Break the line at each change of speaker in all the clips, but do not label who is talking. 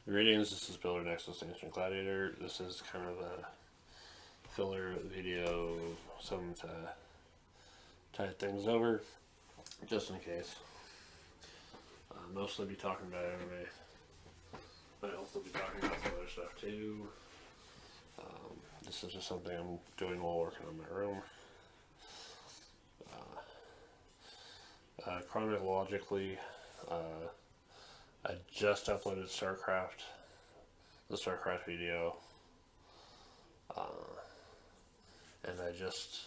Greetings, this is Builder Nexus Ancient Gladiator. This is kind of a filler video, something to tie things over, just in case. Mostly be talking about anime. Might also be talking about some other stuff too. This is just something I'm doing while working on my room. Chronologically, I just uploaded the StarCraft video, and I just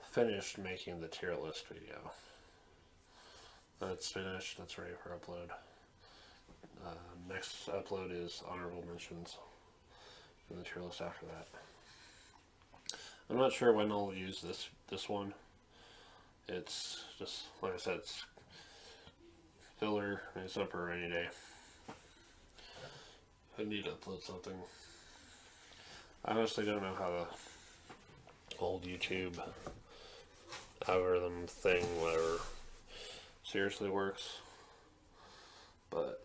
finished making the tier list video. That's finished, that's ready for upload. Next upload is honorable mentions, and the tier list after that. I'm not sure when I'll use this one. It's just, like I said, it's filler, and it's up for a rainy day. I need to upload something. I honestly don't know how the old YouTube algorithm thing, whatever, seriously works. But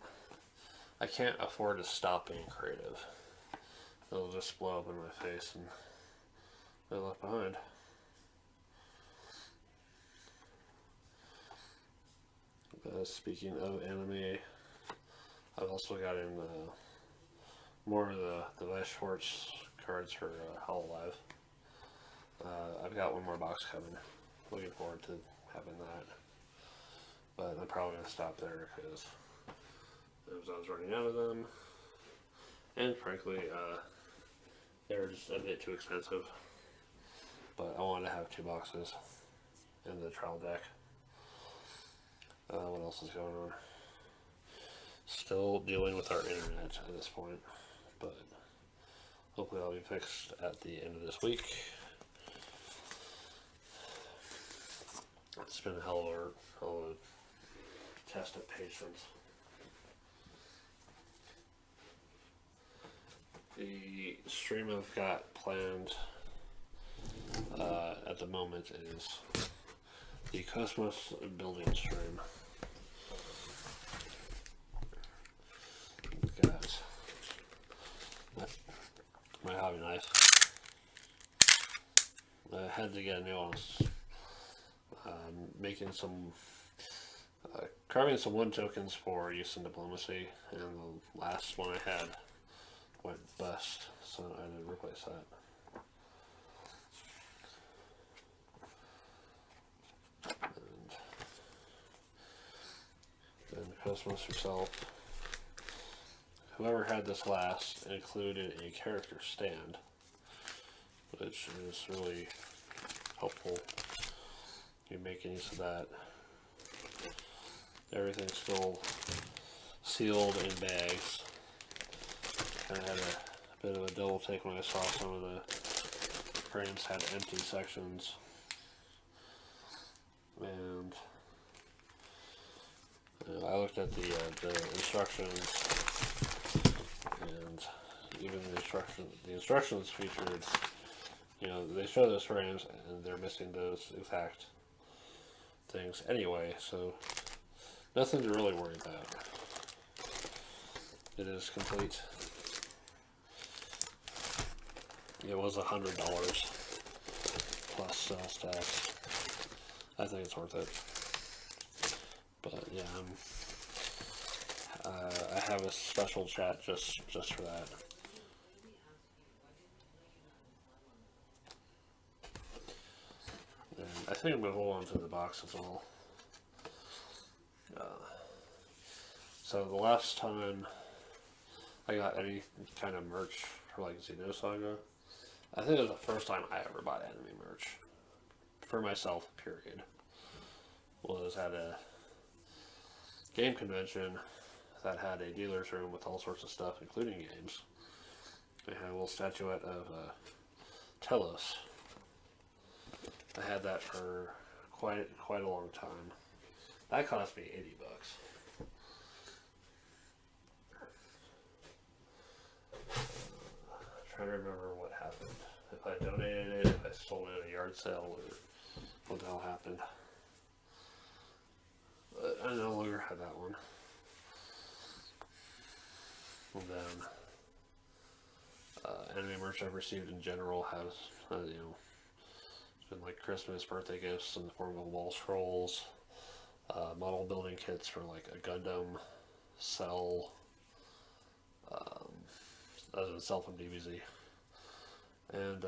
I can't afford to stop being creative. It'll just blow up in my face and be left behind. Speaking of anime, I've also got in more of the Vice Schwartz cards for Hololive. I've got one more box coming. Looking forward to having that. But I'm probably going to stop there because Amazon's running out of them. And frankly, they're just a bit too expensive. But I wanted to have 2 boxes in the trial deck. What else is going on? Still dealing with our internet at this point, but hopefully that'll be fixed at the end of this week. It's been a hell of a test of patience. The stream I've got planned at the moment is the Cosmos building stream. Got my hobby knife. I had to get a new one. Making some, carving some 1 tokens for use in diplomacy, and the last one I had went bust, so I had to replace that. And Cosmos herself. Whoever had this last included a character stand, which is really helpful. You're making use of that. Everything's still sealed in bags. Kind of had a bit of a double take when I saw some of the frames had empty sections. And I looked at the instructions, and even the instructions featured, they show those frames and they're missing those exact things anyway, so nothing to really worry about. It is complete. It was $100 plus sales tax. I think it's worth it. But yeah, I have a special chat just for that. And I think I'm going to hold on to the box as well. So the last time I got any kind of merch for like Saga, I think it was the first time I ever bought anime merch for myself, period. Was at a game convention that had a dealer's room with all sorts of stuff, including games. They had a little statuette of Telos. I had that for quite a long time. That cost me $80. Trying to remember what happened. If I donated it, if I sold it at a yard sale, or what the hell happened. But I no longer have that one. And then anime merch I've received in general has, you know, it's been like Christmas, birthday gifts in the form of wall scrolls, model building kits for like a Gundam cell, as a cell from DBZ, and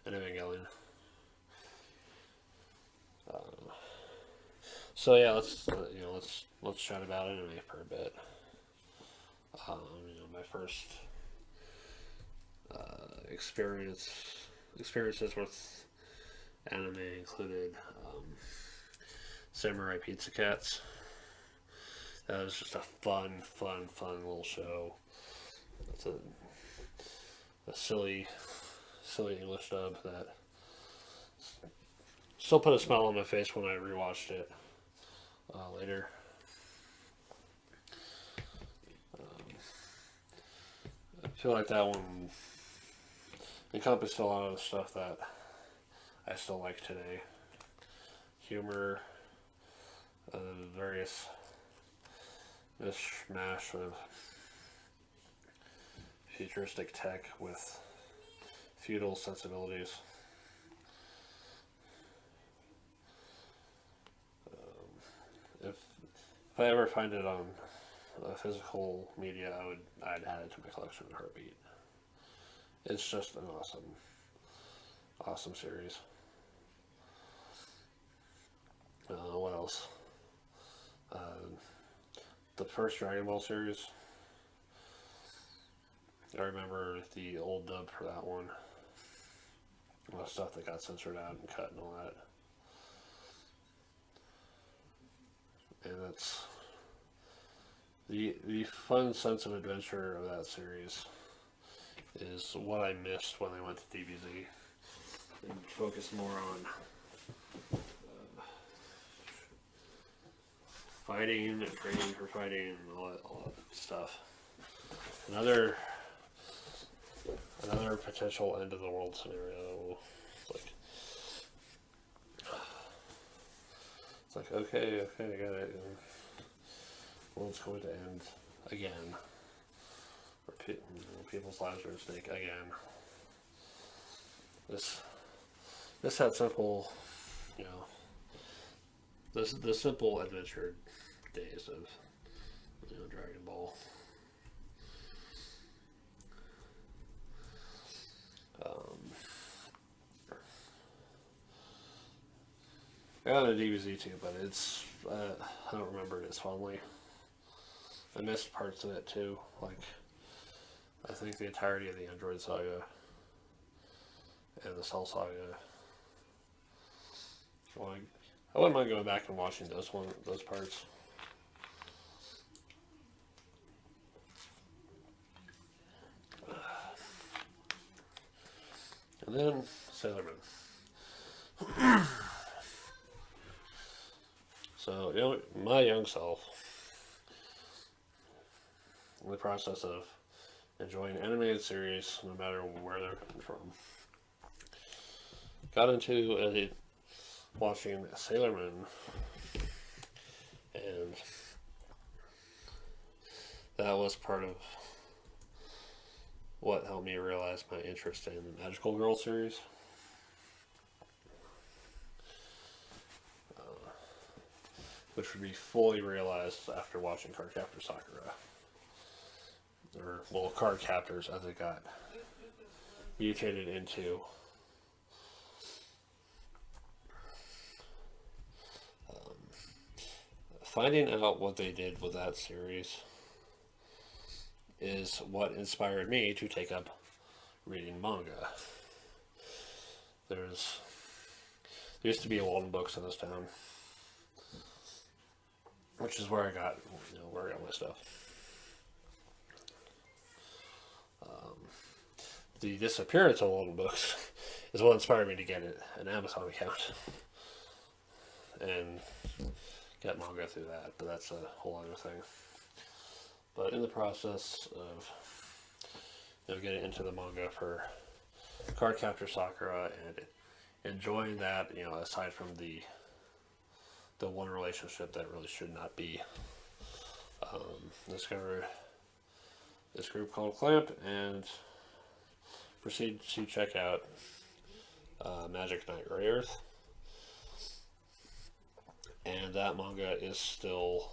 an Evangelion. So yeah, let's chat about anime for a bit. You know, my first experiences with anime included Samurai Pizza Cats. That was just a fun little show. It's a silly English dub that still put a smile on my face when I rewatched it later. I feel like that one encompassed a lot of the stuff that I still like today. Humor, various mishmash of futuristic tech with feudal sensibilities. If I ever find it on physical media, I'd add it to my collection in a heartbeat. It's just an awesome series. What else? The first Dragon Ball series. I remember the old dub for that one. A lot of stuff that got censored out and cut and all that. And that's the fun sense of adventure of that series is what I missed when I went to DBZ and focused more on fighting and training for fighting and all that stuff. Another potential end of the world scenario. It's like okay, I got it. The world's going to end again. Or people's lives are at stake again. This had simple, you know, the simple adventure days of, you know, Dragon Ball. I got a DBZ too, but it's I don't remember it as fondly. I missed parts of it too, like I think the entirety of the Android Saga and the Cell Saga. So I wouldn't mind going back and watching those parts. And then Sailor Moon. So, you know, my young self, in the process of enjoying animated series, no matter where they're coming from, got into watching Sailor Moon, and that was part of what helped me realize my interest in the Magical Girl series. Which would be fully realized after watching Cardcaptor Sakura. Or, well, Cardcaptors as it got mutated into. Finding out what they did with that series is what inspired me to take up reading manga. There used to be a Walden Books in this town, which is where I got, you know, where I got my stuff. The disappearance of Walden Books is what inspired me to get an Amazon account and get manga through that, but that's a whole other thing. But in the process of, you know, getting into the manga for Cardcaptor Sakura and enjoying that, you know, aside from the one relationship that really should not be Discovered this group called Clamp and proceed to check out Magic Knight Rayearth. And that manga is still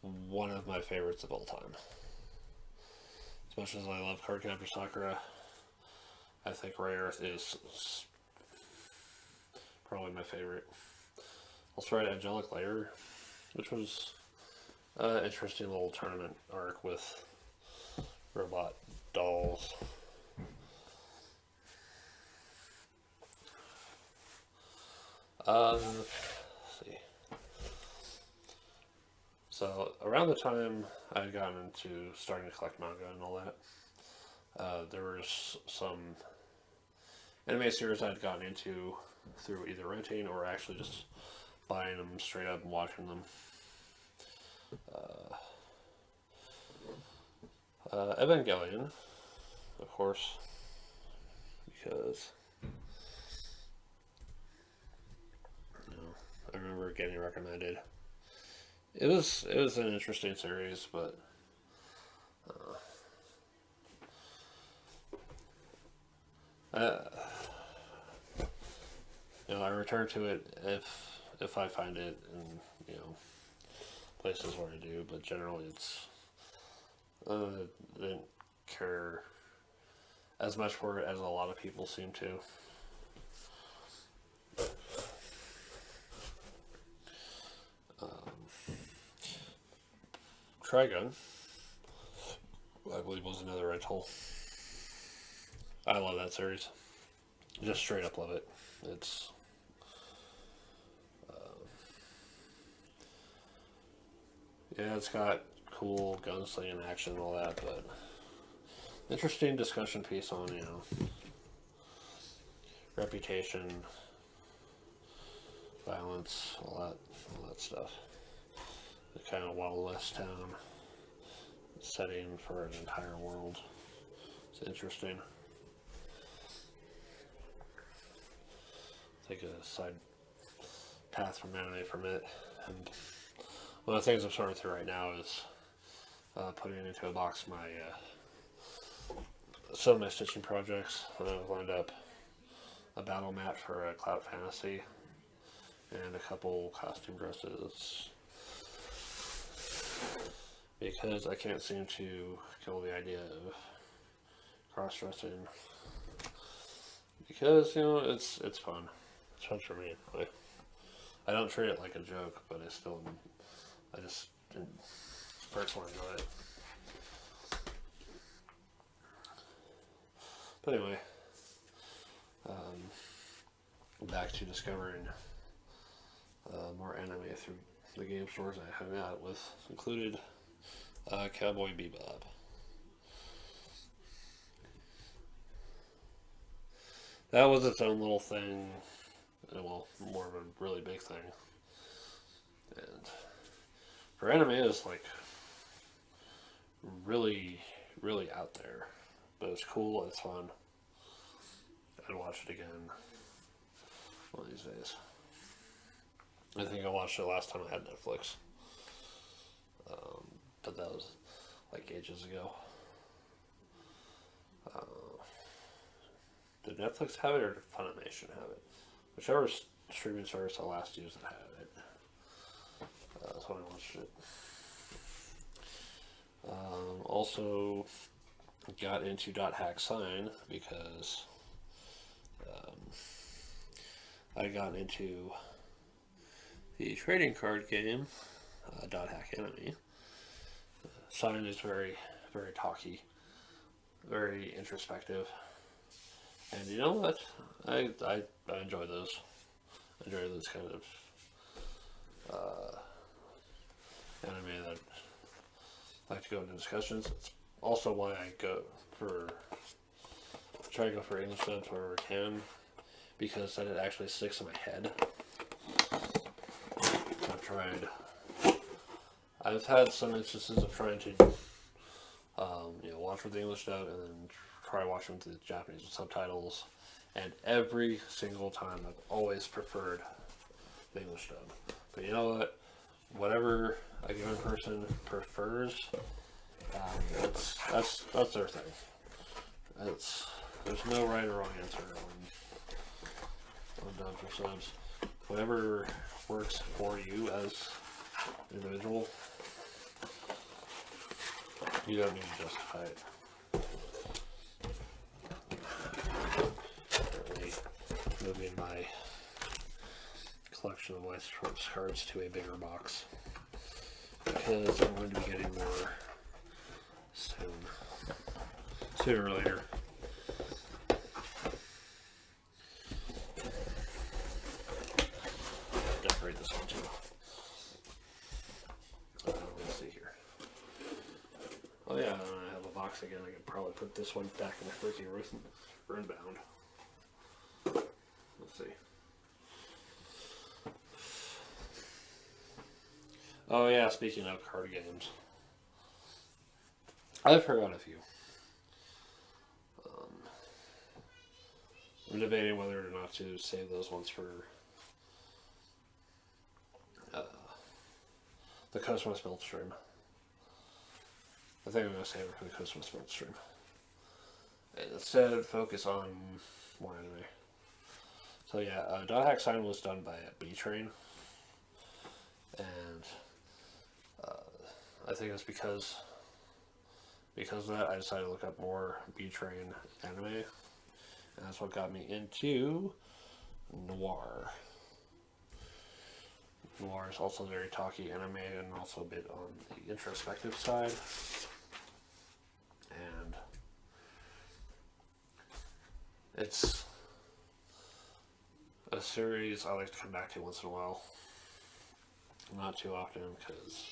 one of my favorites of all time. As much as I love Cardcaptor Sakura, I think Rayearth is probably my favorite. Also read Angelic Layer, which was an interesting little tournament arc with robot dolls. Let's see. So around the time I had gotten into starting to collect manga and all that, there was some anime series I'd gotten into through either renting or actually just buying them straight up and watching them. Evangelion, of course, because I remember getting recommended. It was an interesting series, but I return to it if I find it in places where I do, but generally it's I didn't care as much for it as a lot of people seem to. Trigun, I believe, was another rental. I love that series. Just straight up love it. It's it's got cool gunslinging action and all that, but interesting discussion piece on reputation, violence, all that stuff. The kind of Wild West town setting for an entire world. It's interesting. Take a side path from anime from it, and one of the things I'm sorting through right now is putting into a box some of my stitching projects. I've lined up a battle mat for a Cloud Fantasy and a couple costume dresses, because I can't seem to kill the idea of cross-dressing, because it's fun. It's fun for me anyway. I don't treat it like a joke, but I just personally enjoy it. But anyway, back to discovering more anime through the game stores I hung out with, included Cowboy Bebop. That was its own little thing, well, more of a really big thing. And for anime, it's like really, really out there. But it's cool, it's fun. I'd watch it again one of these days. I think I watched it last time I had Netflix. But that was like ages ago. Did Netflix have it or did Funimation have it? Whichever streaming service I last used that had it. That's when I watched it. Also got into .hack sign because I got into the trading card game .hack enemy. Sign is very, very talky, very introspective, and you know what? I enjoy those. I enjoy those kind of anime that like to go into discussions. It's also why I try to go for English dubs wherever I can, because then it actually sticks in my head. I've had some instances of trying to watch with the English dub and then try watching with the Japanese subtitles, and every single time I've always preferred the English dub. But you know what? Whatever a given person person prefers, that's their thing. There's no right or wrong answer on dubs or subs. Whatever works for you as an individual, you don't need to justify it. Currently moving my collection of White Stripes cards to a bigger box because I'm going to be getting more soon. Sooner or later. Decorate this one too. Let's see here. Oh yeah, I have a box again. I could probably put this one back in the freaking Runebound. Let's see. Oh yeah, speaking of card games, I've forgot a few. I'm debating whether or not to save those ones for the Christmas build stream. I think I'm going to save it for the Christmas build stream. And instead, focus on more anime. So yeah, Dot Hack Sign was done by B-Train. And I think it's because of that, I decided to look up more B-Train anime. And that's what got me into Noir. Noir is also very talky anime and also a bit on the introspective side. And it's a series I like to come back to once in a while. Not too often because,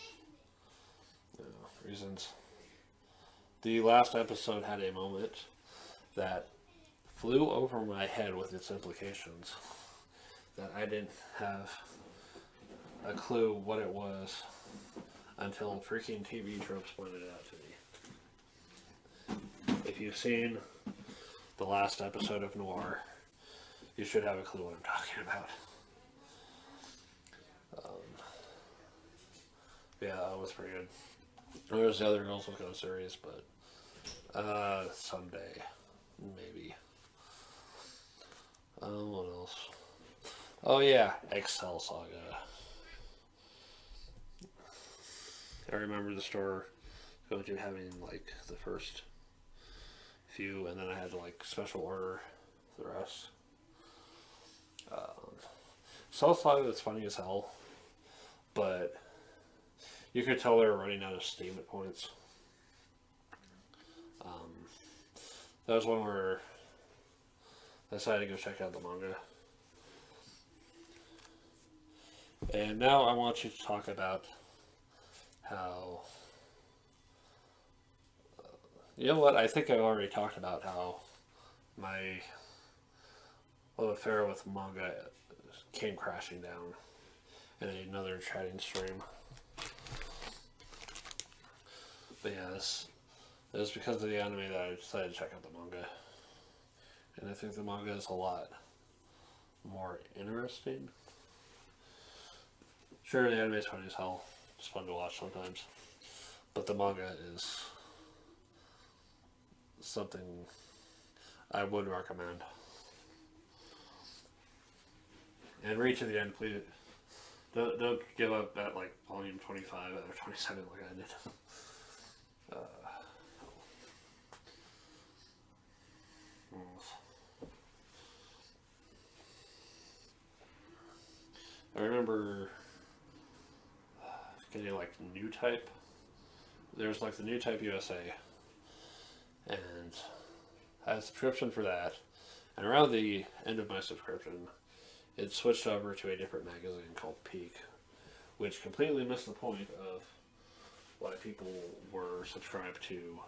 reasons. The last episode had a moment that flew over my head with its implications that I didn't have a clue what it was until freaking TV Tropes pointed it out to me. If you've seen the last episode of Noir, you should have a clue what I'm talking about. Yeah, that was pretty good. There's the other Girls Will Go series, but someday, maybe. What else? Oh yeah, Excel Saga. I remember the store going to having like the first few, and then I had to like special order the rest. Excel Saga is funny as hell, but you could tell they were running out of steam at points. That was one where I decided to go check out the manga. And now I want you to talk about how... you know what? I think I've already talked about how my love affair with manga came crashing down in another chatting stream. But yeah, it was because of the anime that I decided to check out the manga. And I think the manga is a lot more interesting. Sure, the anime is funny as hell. It's fun to watch sometimes. But the manga is something I would recommend. And read to the end, please. Don't give up at like volume 25 or 27 like I did. I remember getting like New Type. There's like the New Type USA, and I had a subscription for that. And around the end of my subscription, it switched over to a different magazine called Peak, which completely missed the point of why people were subscribed to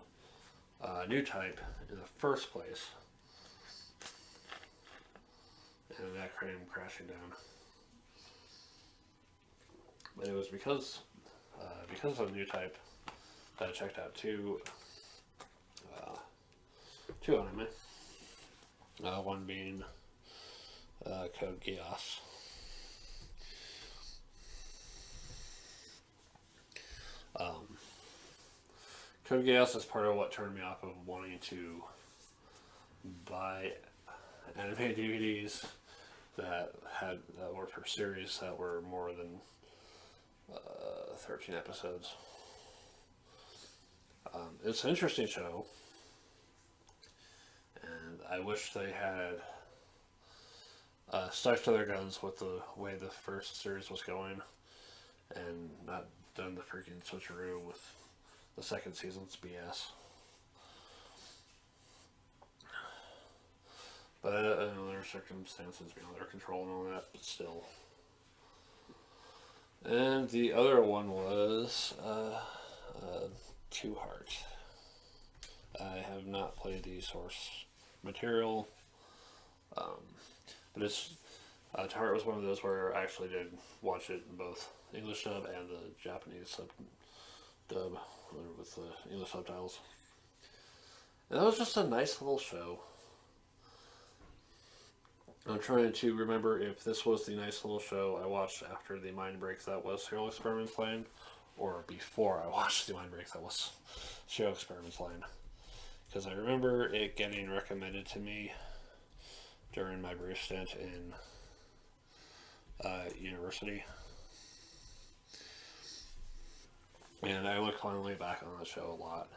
New Type in the first place. And that came crashing down. But it was because of New Type that I checked out two anime. One being Code Geass. Code Geass is part of what turned me off of wanting to buy anime DVDs that were for series that were more than 13 episodes. It's an interesting show, and I wish they had stuck to their guns with the way the first series was going, and not done the freaking switcheroo with the second season's BS. But I know there are circumstances beyond their control and all that, but still. And the other one was Two Heart. I have not played the source material, but it's Two Heart was one of those where I actually did watch it in both English dub and the Japanese dub with the English subtitles. And that was just a nice little show. I'm trying to remember if this was the nice little show I watched after the mind break that was Serial Experiments Land, or before I watched the mind break that was Serial Experiments Land. Because I remember it getting recommended to me during my brief stint in university. And I look fondly back on that show a lot.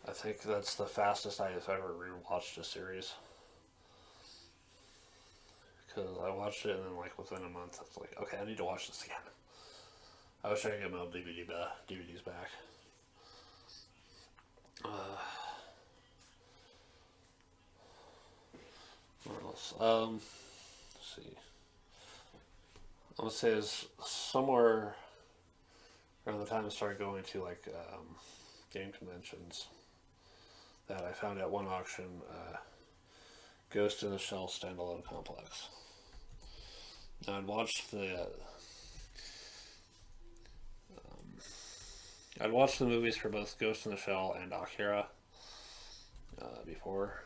I think that's the fastest I have ever rewatched a series. Because I watched it and then like within a month, it's like, okay, I need to watch this again. I wish I could get my old DVDs back. What else? Let's see. I would say is somewhere around the time I started going to like game conventions that I found at one auction, Ghost in the Shell Standalone Complex. Now I'd watched the movies for both Ghost in the Shell and Akira before,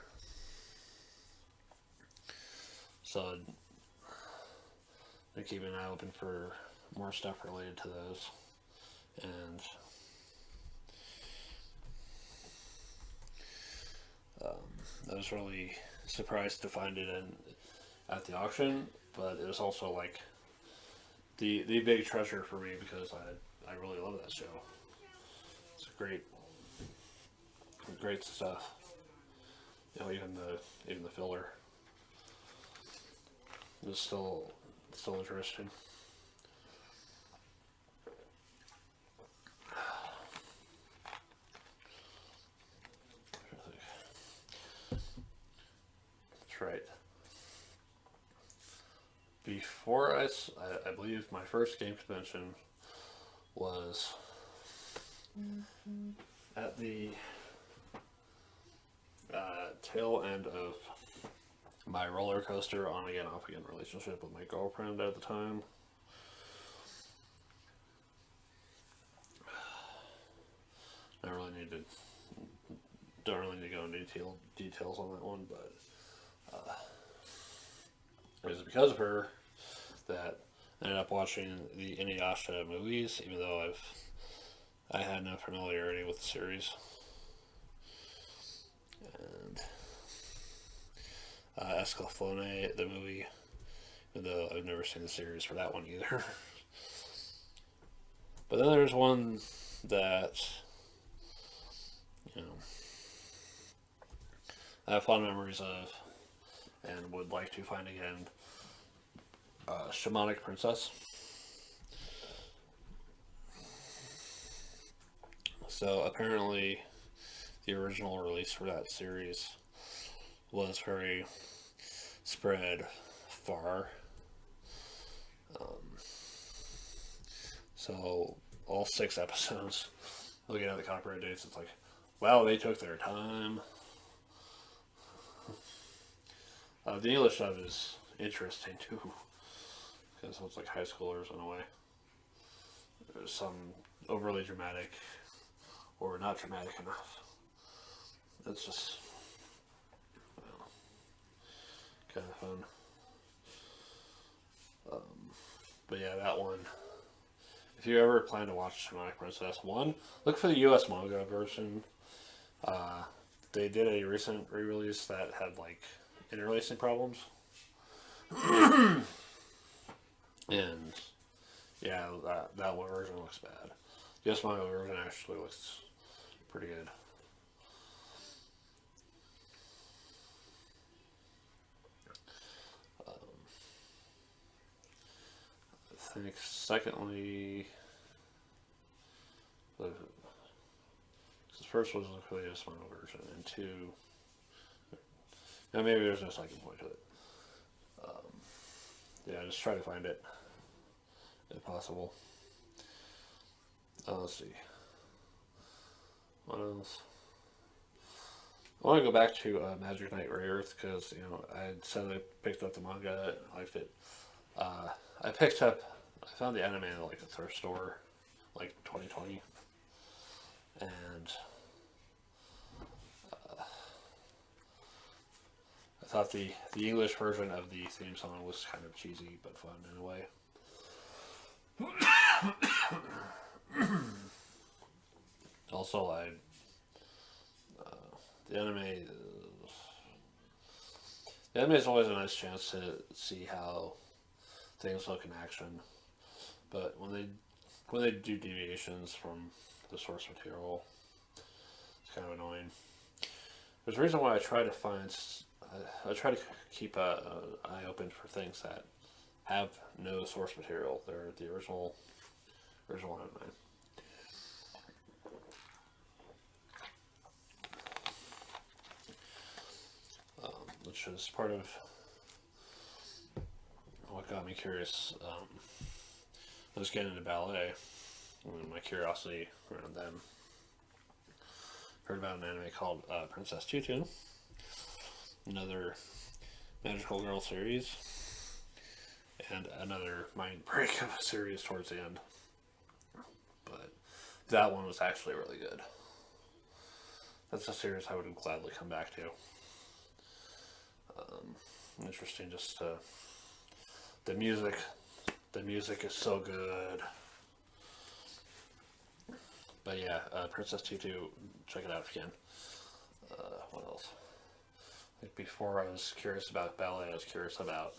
so I'd keep an eye open for more stuff related to those, and I was really surprised to find it at the auction, but it was also like the big treasure for me because I really love that show. It's great stuff. You know, even the filler is still interesting. That's right. Before I believe my first game convention was at the tail end of my roller coaster on again, off again relationship with my girlfriend at the time. Don't really need to go into details on that one, but it was because of her that I ended up watching the Inuyasha movies, even though I had no familiarity with the series. And Escaflowne, the movie, even though I've never seen the series for that one either. But then there's one that, you know, I have fond memories of and would like to find again. Shamanic Princess. So apparently the original release for that series was very spread far. So all 6 episodes, looking at the copyright dates, it's like, wow, they took their time. The English dub is interesting too, because it's like high schoolers in a way. There's some overly dramatic or not dramatic enough. It's just, well, kind of fun. But yeah, that one if you ever plan to watch Shamanic Princess, one, look for the U.S. manga version. Uh, they did a recent re-release that had like interlacing problems, and yeah, that one version looks bad. The U.S. manga version actually looks pretty good. I think secondly, the first was the U.S. manga version, and two, now maybe there's no second point to it. Yeah, just try to find it if possible. Let's see. What else? I want to go back to Magic Knight Rebirth because I said I picked up the manga, I liked it. I found the anime at like a thrift store, like 2020, and I thought the English version of the theme song was kind of cheesy but fun in a way. Also, the anime. The anime is always a nice chance to see how things look in action, but when they do deviations from the source material, it's kind of annoying. There's a reason why I try to keep an eye open for things that have no source material. They're the original anime. Which is part of what got me curious. I was getting into ballet, and my curiosity around them. Heard about an anime called Princess Tutu, another magical girl series, and another mind break of a series towards the end. But that one was actually really good. That's a series I would gladly come back to. Interesting, just the music. The music is so good. But yeah, Princess Tutu, check it out if you can. What else? Like before I was curious about ballet, I was curious about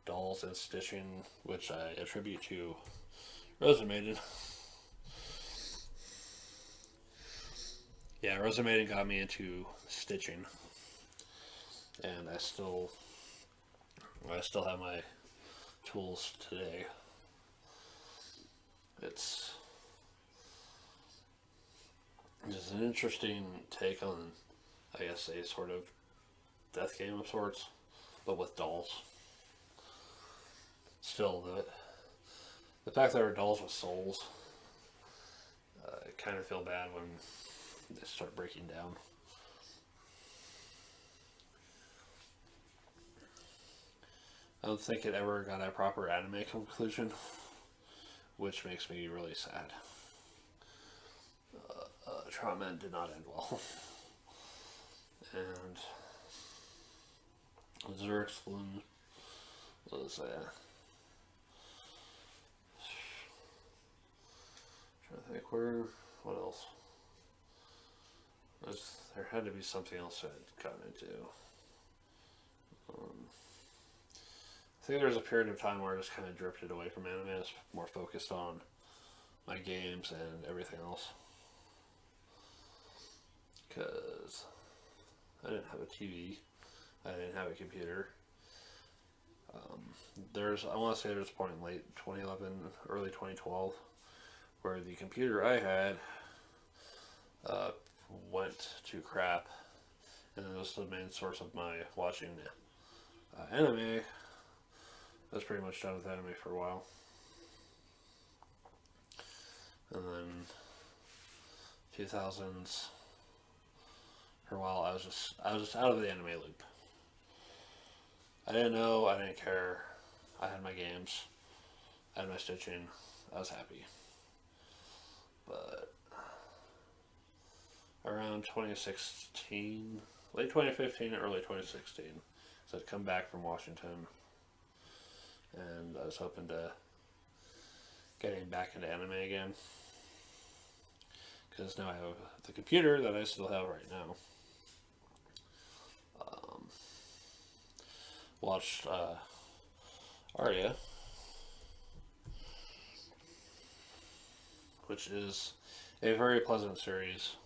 dolls and stitching, which I attribute to Rosa Maiden. Yeah, Rosa Maiden got me into stitching. And I still have my tools today. It's an interesting take on, I guess, a sort of death game of sorts, but with dolls. Still, the fact that they're dolls with souls, I kind of feel bad when they start breaking down. I don't think it ever got a proper anime conclusion, which makes me really sad. Trauma did not end well. And Zurich's Balloon was trying to think what else? There had to be something else I'd gotten into. I think there was a period of time where I just kind of drifted away from anime. I was more focused on my games and everything else. Because I didn't have a TV. I didn't have a computer. I want to say there's a point in late 2011, early 2012, where the computer I had went to crap. And that was the main source of my watching anime. I was pretty much done with anime for a while. And then 2000s, for a while, I was just out of the anime loop. I didn't know, I didn't care. I had my games, I had my stitching, I was happy. But around 2016, late 2015, early 2016, so I'd come back from Washington. And I was hoping to getting back into anime again. Because now I have the computer that I still have right now. Watched Arya, which is a very pleasant series.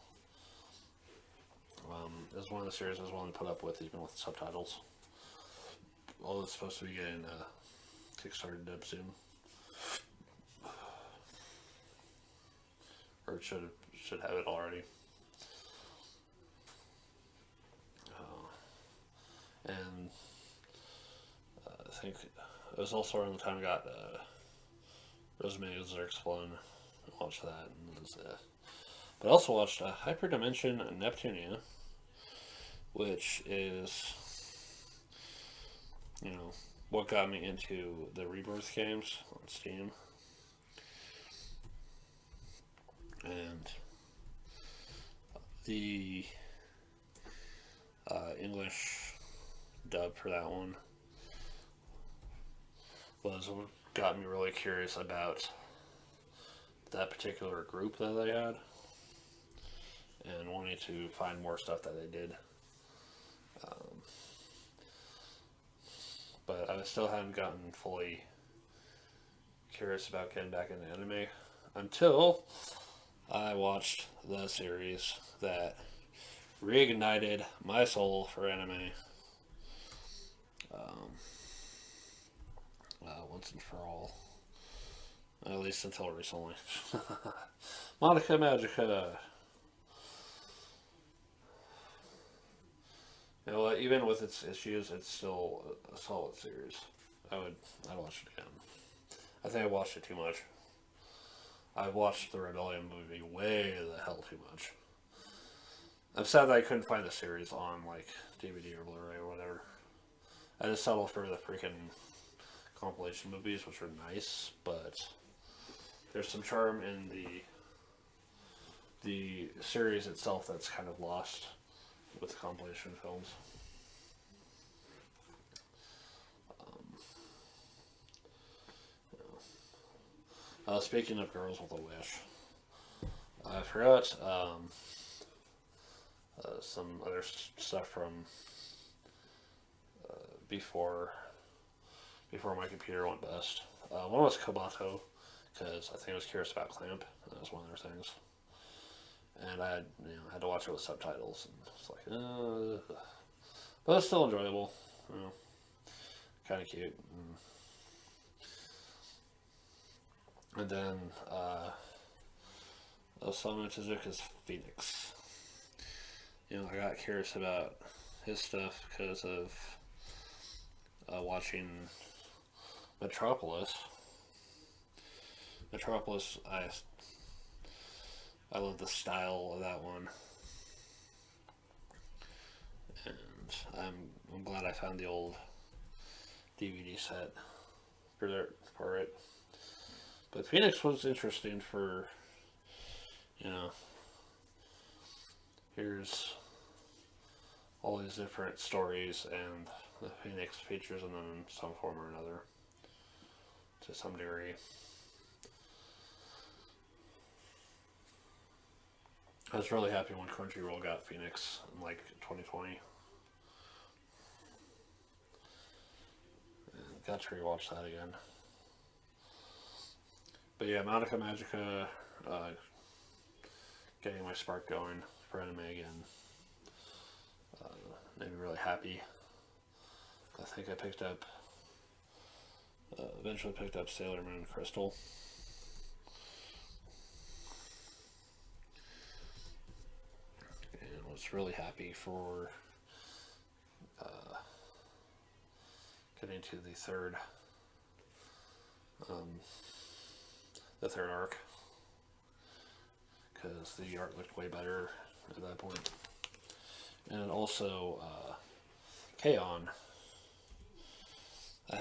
It's one of the series I was willing to put up with, even with subtitles. Although it's supposed to be getting Kickstarted up soon. Or it should have it already. And I think it was also around the time I got Rosemary's Explode. I watched that. But I also watched Hyperdimension Neptunia, which is, what got me into the Rebirth games on Steam. And the English dub for that one was what got me really curious about that particular group that they had, and wanting to find more stuff that they did. But I still hadn't gotten fully curious about getting back into anime until I watched the series that reignited my soul for anime. Once and for all. At least until recently. Monica Magica. You know what? Even with its issues, it's still a solid series. I'd watch it again. I think I watched it too much. I've watched the Rebellion movie way the hell too much. I'm sad that I couldn't find the series on DVD or Blu-ray or whatever. I just settled for the freaking compilation movies, which are nice, but there's some charm in the series itself that's kind of lost with the compilation films. Speaking of Girls with a Wish, I forgot some other stuff from before my computer went bust. One was Kobato, because I think I was curious about Clamp. That was one of their things. And I had to watch it with subtitles, and it's like, but it's still enjoyable. Kind of cute. And then Osamu Tezuka's Phoenix. I got curious about his stuff because of watching Metropolis. I love the style of that one, and I'm glad I found the old DVD set for it. But Phoenix was interesting for, here's all these different stories, and the Phoenix features in them in some form or another, to some degree. I was really happy when Crunchyroll got Phoenix in 2020. And got to rewatch that again. But yeah, Monica Magica, getting my spark going for anime again. Made me really happy. I think I eventually picked up Sailor Moon Crystal. And was really happy for getting to the third arc, because the art looked way better at that point. And also K-On! I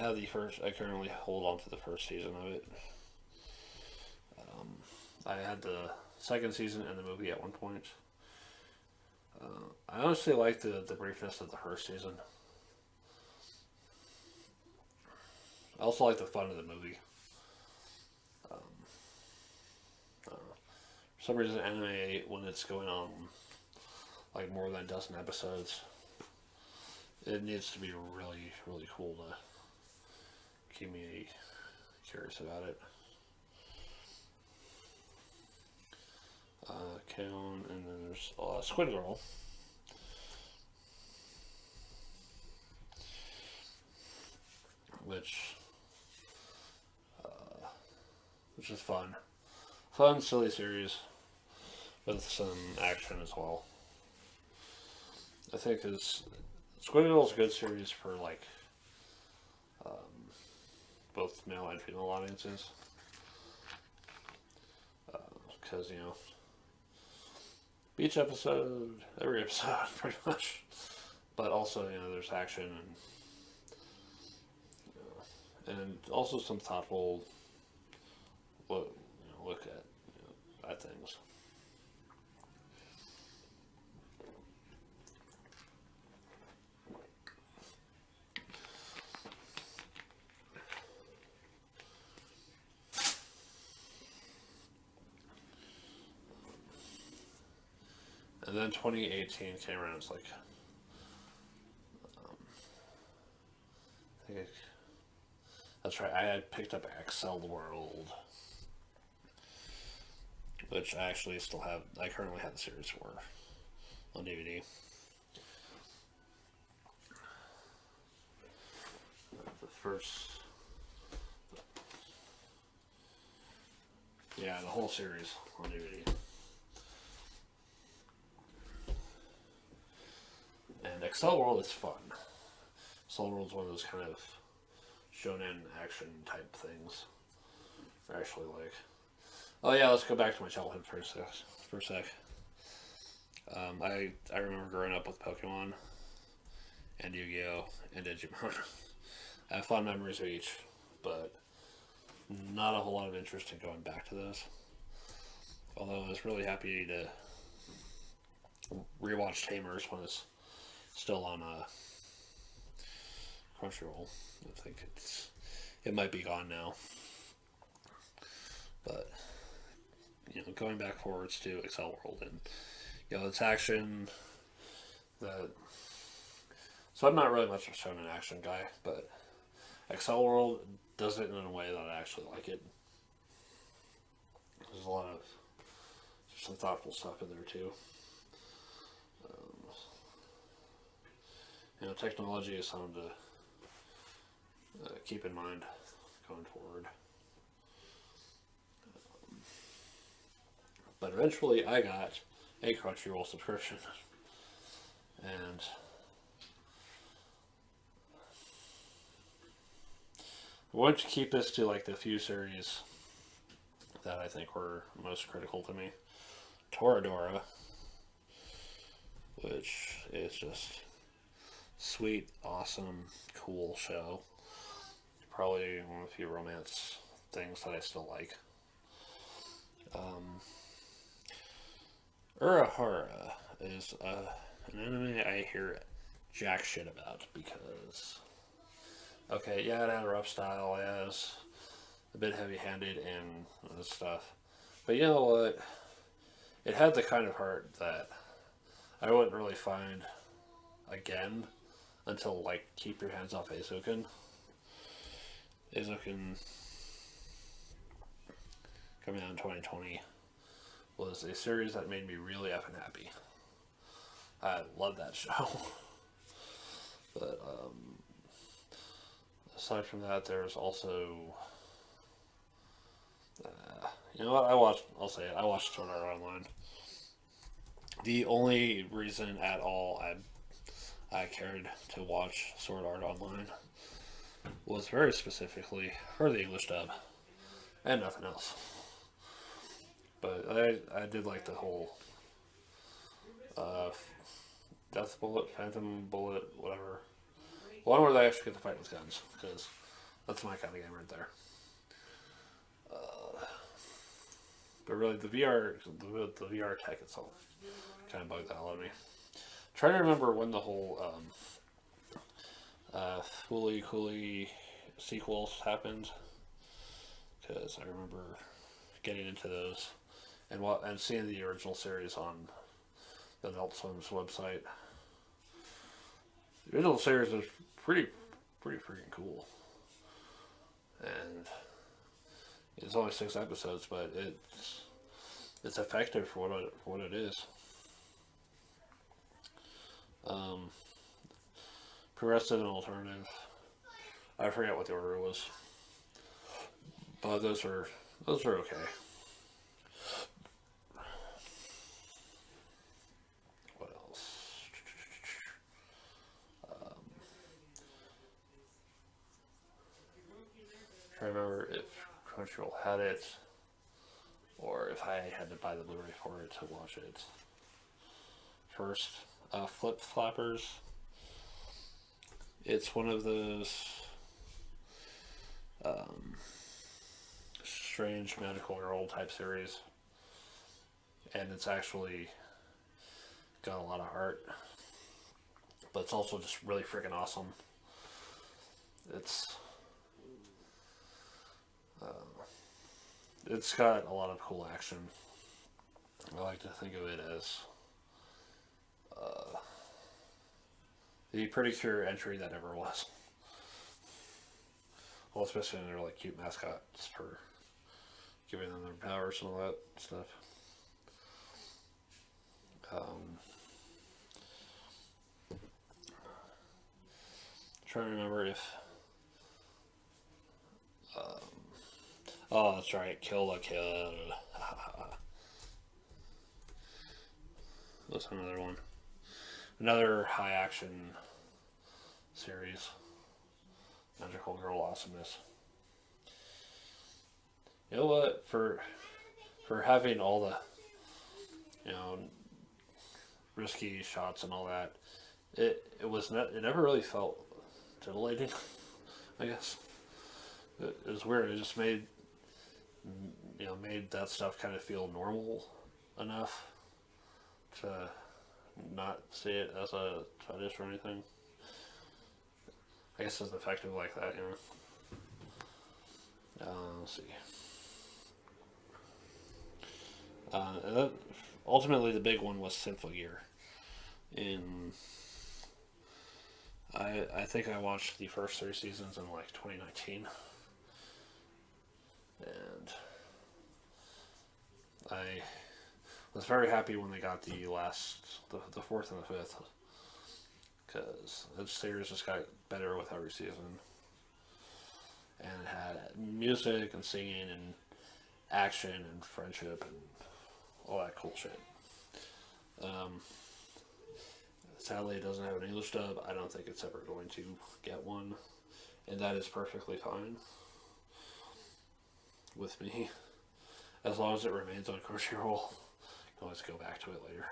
currently hold on to the first season of it. I had the second season and the movie at one point. I honestly liked the briefness of the first season. I also like the fun of the movie. some reason anime, when it's going on like more than a dozen episodes, it needs to be really, really cool to keep me curious about it. Count, and then there's Squid Girl. Which is fun. Fun, silly series with some action as well. I think Squid Girl is a good series for like both male and female audiences. Because, each episode, every episode, pretty much. But also, there's action and also some thoughtful look at things. And then 2018 came around. It's like, I think that's right. I had picked up Excel World, which I actually still have. I currently have the series for on DVD. The first, the whole series on DVD. And Excel World is fun. Excel World is one of those kind of shonen action type things. I actually like. Oh yeah, let's go back to my childhood for a sec. I remember growing up with Pokemon and Yu-Gi-Oh! And Digimon. I have fond memories of each, but not a whole lot of interest in going back to those. Although I was really happy to rewatch Tamers when it's still on Crunchyroll. I think it might be gone now. But going back forwards to Excel World and it's action so I'm not really much of a shonen action guy, but Excel World does it in a way that I actually like it. There's some thoughtful stuff in there too. Technology is something to keep in mind going forward. But eventually I got a Crunchyroll subscription. And I wanted to keep this to like the few series that I think were most critical to me. Toradora, which is just sweet, awesome, cool show. Probably one of the few romance things that I still like. Urahara is an anime I hear jack shit about because, okay, yeah, it had a rough style, it was a bit heavy-handed and stuff, but you know what? It had the kind of heart that I wouldn't really find again until, like, Keep Your Hands Off Eizouken. Eizouken, coming out in 2020, was a series that made me really effing happy. I love that show. But, aside from that, there's also, you know what, I watched Sword Art Online. The only reason at all I cared to watch Sword Art Online was very specifically for the English dub and nothing else. But I did like the whole Death Bullet, Phantom Bullet, whatever. One where they actually get to fight with guns, because that's my kind of game right there. But really, the VR tech itself kind of bugged the hell out of me. Trying to remember when the whole Fooly Cooly sequels happened, because I remember getting into those and seeing the original series on the Adult Swim's website. The original series is pretty freaking cool, and it's only 6 episodes, but it's effective for what it is. Progressive and alternative. I forget what the order was, but those are okay. What else? I remember if Crunchyroll had it, or if I had to buy the Blu-ray for it to watch it first. Flip Flappers. It's one of those strange magical girl type series, and it's actually got a lot of heart, but it's also just really freaking awesome. It's got a lot of cool action. I like to think of it as the pretty cure entry that ever was. Well, especially when they're like cute mascots for giving them their powers and all that stuff. Trying to remember if. Oh, that's right. Kill la Kill. That's another one. Another high action series. Magical Girl Awesomeness. You know what? For having all the, risky shots and all that, it never really felt titillating. I guess it was weird. It just made that stuff kind of feel normal enough to not see it as a fetish or anything. I guess it's effective like that, let's see. And then ultimately, the big one was Symphogear. I think I watched the first 3 seasons in like 2019, and I was very happy when they got the 4th and the 5th, because the series just got better with every season, and it had music and singing and action and friendship and all that cool shit. Sadly, it doesn't have an English dub. I don't think it's ever going to get one, and that is perfectly fine with me, as long as it remains on Crunchyroll. You can always go back to it later.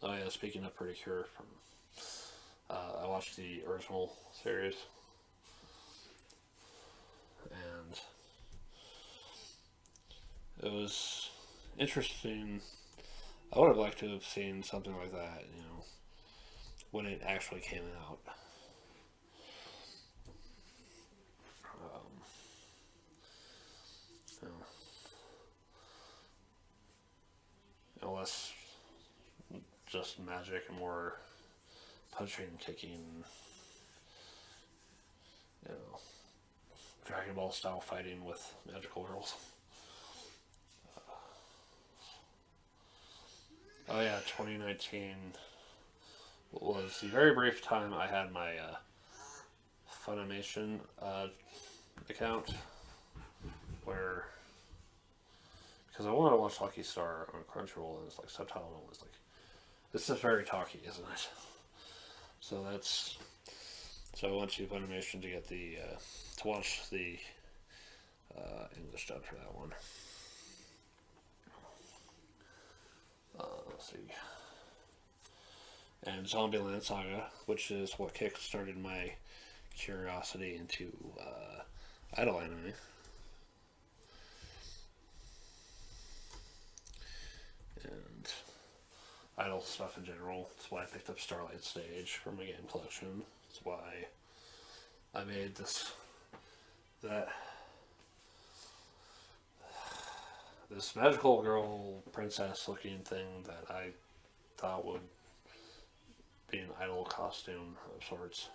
Oh yeah, speaking of Pretty Cure, I watched the original series, and it was interesting. I would have liked to have seen something like that, when it actually came out. Less just magic and more punching, kicking, Dragon Ball style fighting with magical girls. Oh yeah, 2019 was the very brief time I had my Funimation account, where, because I wanted to watch Lucky Star on Crunchyroll, and it's like subtitled, and it's like, this is very talky, isn't it? So I went to Funimation to get to watch the English dub for that one. Let's see. And Zombieland Saga, which is what kick-started my curiosity into idol anime. And idol stuff in general. That's why I picked up Starlight Stage for my game collection. That's why I made this magical girl princess looking thing that I thought would be an idol costume of sorts.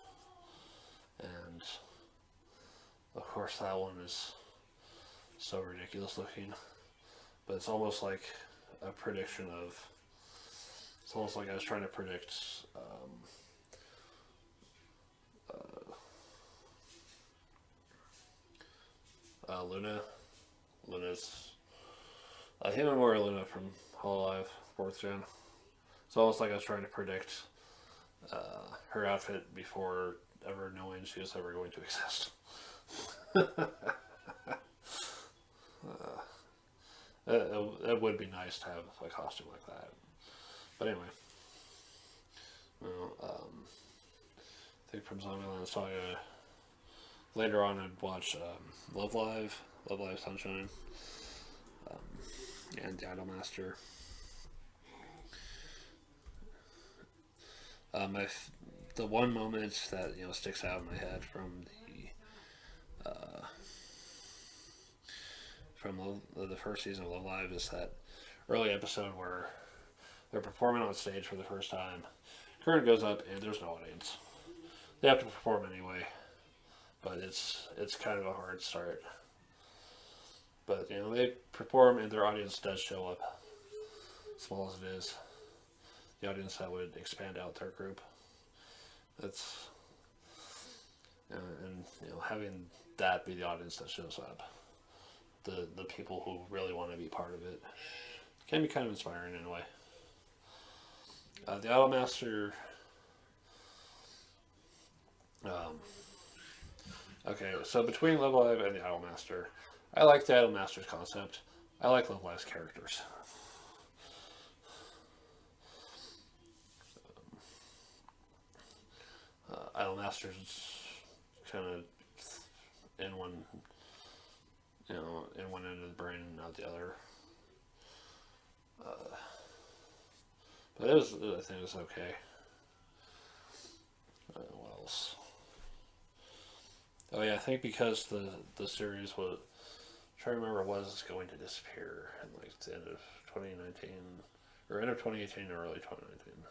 And of course that one is so ridiculous looking. But it's almost like a prediction of, it's almost like I was trying to predict Luna's Him and Mori Luna from Hololive 4th Gen. It's almost like I was trying to predict her outfit before ever knowing she was ever going to exist. It would be nice to have a costume like that. But anyway, I think from Zombieland Saga, later on I'd watch Love Live Sunshine, and The Idolmaster. The one moment that sticks out in my head from the first season of Love Live is that early episode where they're performing on stage for the first time. Current goes up and there's no audience. They have to perform anyway, but it's kind of a hard start. But they perform and their audience does show up, small as it is. The audience that would expand out their group. That's and having that be the audience that shows up, the people who really want to be part of it, can be kind of inspiring in a way. The Idolmaster. Okay, so between Love Live and the Idolmaster, I like the Idolmaster's concept. I like Love Live's characters. Idolmaster's kind of in one, in one end of the brain and not the other. But I think it was okay. What else? Oh yeah, I think because the series was, I'm trying to remember, was going to disappear in like the end of 2019, or end of 2018 or early 2019,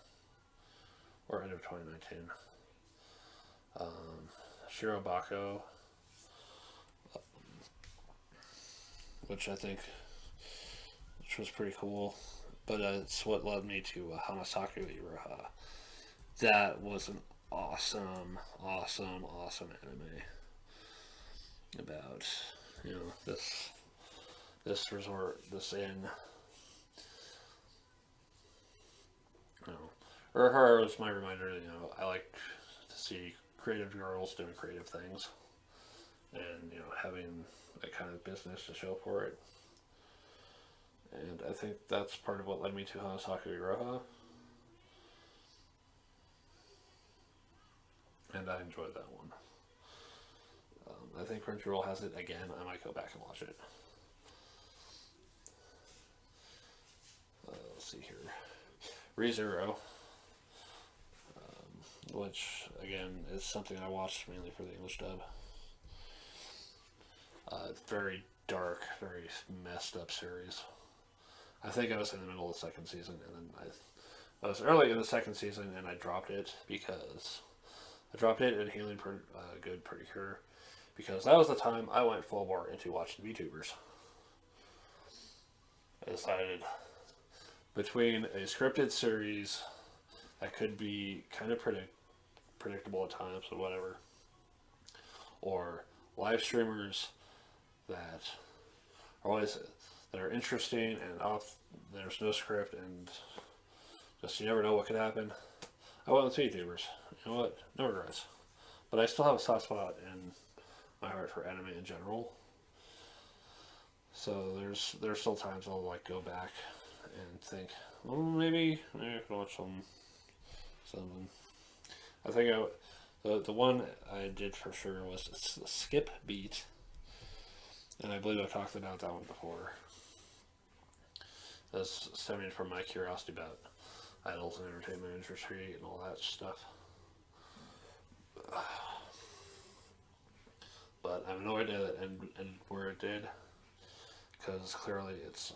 or end of 2019. Shirobako, which was pretty cool, but it's what led me to Hanasaku Iroha. That was an awesome anime about this resort, this inn. Urahara was my reminder. I like to see creative girls doing creative things, and having a kind of business to show for it. And I think that's part of what led me to Hanasaku Iroha. And I enjoyed that one. I think Crunchyroll has it again. I might go back and watch it. Let's see here. ReZero, which again is something I watched mainly for the English dub. Very dark, very messed up series. I think I was in the middle of the second season, and then I was early in the second season, and I dropped it because I dropped it in Healing Good Pretty Cure, because that was the time I went full bore into watching VTubers. I decided between a scripted series that could be kind of predictable at times or whatever, or live streamers that are always interesting and off. There's no script and just you never know what could happen. I went with VTubers. You know what? No regrets. But I still have a soft spot in my heart for anime in general. So there's still times I'll like go back and think, well, maybe I can watch something. I think the one I did for sure was Skip Beat, and I believe I've talked about that one before. That's stemming from my curiosity about idols and entertainment industry and all that stuff. But I have no idea that ended where it did, because clearly it's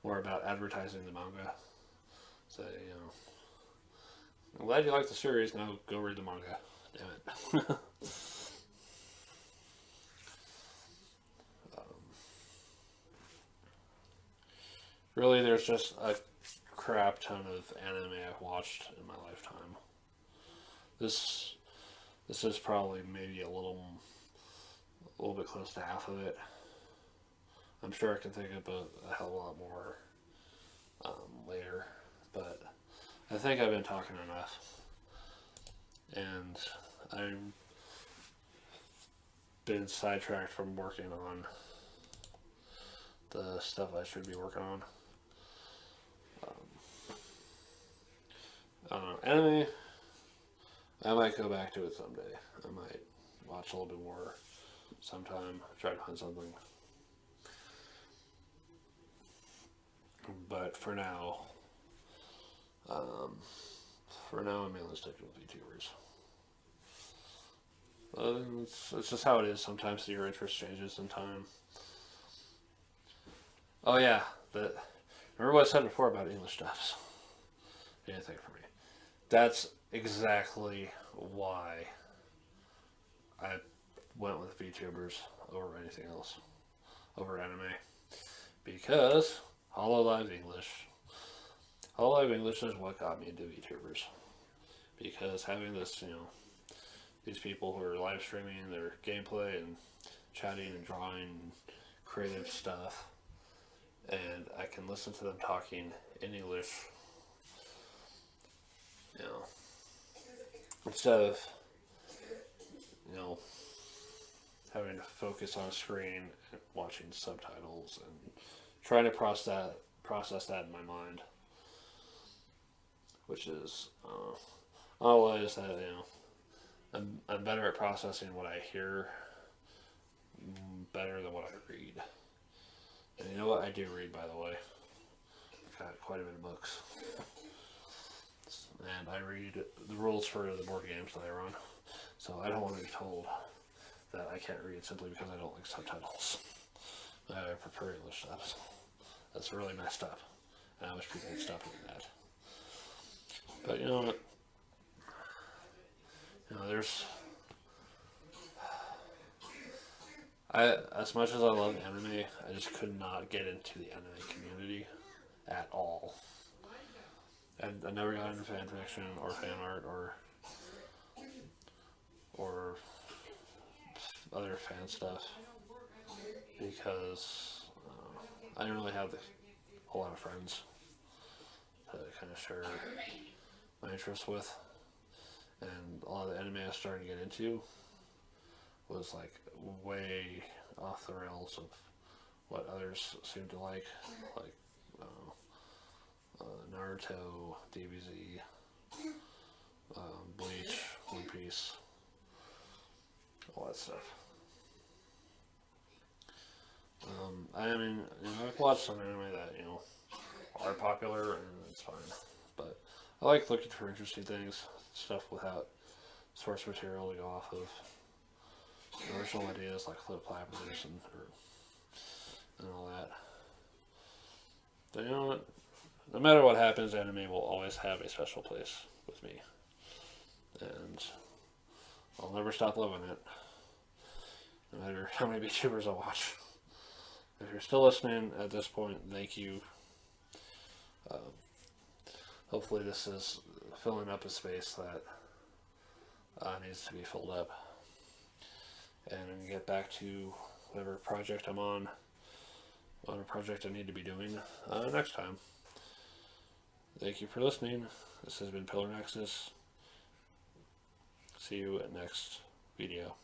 more about advertising the manga. So, I'm glad you like the series, now go read the manga. Damn it. Really, there's just a crap ton of anime I've watched in my lifetime. This is probably maybe a little bit close to half of it. I'm sure I can think of a hell of a lot more later, but I think I've been talking enough, and I've been sidetracked from working on the stuff I should be working on. I don't know, anime, I might go back to it someday. I might watch a little bit more sometime, try to find something. But for now, I'm mainly sticking with VTubers. It's just how it is. Sometimes your interest changes in time. Oh yeah, remember what I said before about English dubs? Anything for me. That's exactly why I went with VTubers over anything else, over anime, because Hololive English is what got me into VTubers. Because having this, these people who are live streaming their gameplay and chatting and drawing and creative stuff, and I can listen to them talking in English, instead of, having to focus on a screen and watching subtitles and trying to process that in my mind, which is always that I'm better at processing what I hear better than what I read. And you know what? I do read, by the way. I've got quite a bit of books. And I read the rules for the board games that I run. So I don't want to be told that I can't read simply because I don't like subtitles. I prefer English subs. That's really messed up. And I wish people would stop doing that. But you know what? There's... as much as I love anime, I just could not get into the anime community at all. And I never got into fan fiction or fan art or other fan stuff because I didn't really have a whole lot of friends to kind of share my interests with. And a lot of the anime I was starting to get into was like way off the rails of what others seemed to like Naruto, DBZ, Bleach, One Piece, all that stuff. I've watched some anime that are popular, and it's fine. But I like looking for interesting things, stuff without source material to go off of. Original ideas like flip flappers and all that. But you know what? No matter what happens, anime will always have a special place with me. And I'll never stop loving it. No matter how many VTubers I watch. If you're still listening at this point, thank you. Hopefully this is filling up a space that needs to be filled up. And I can get back to whatever project I'm on, whatever project I need to be doing next time. Thank you for listening. This has been Pillar Nexus. See you at next video.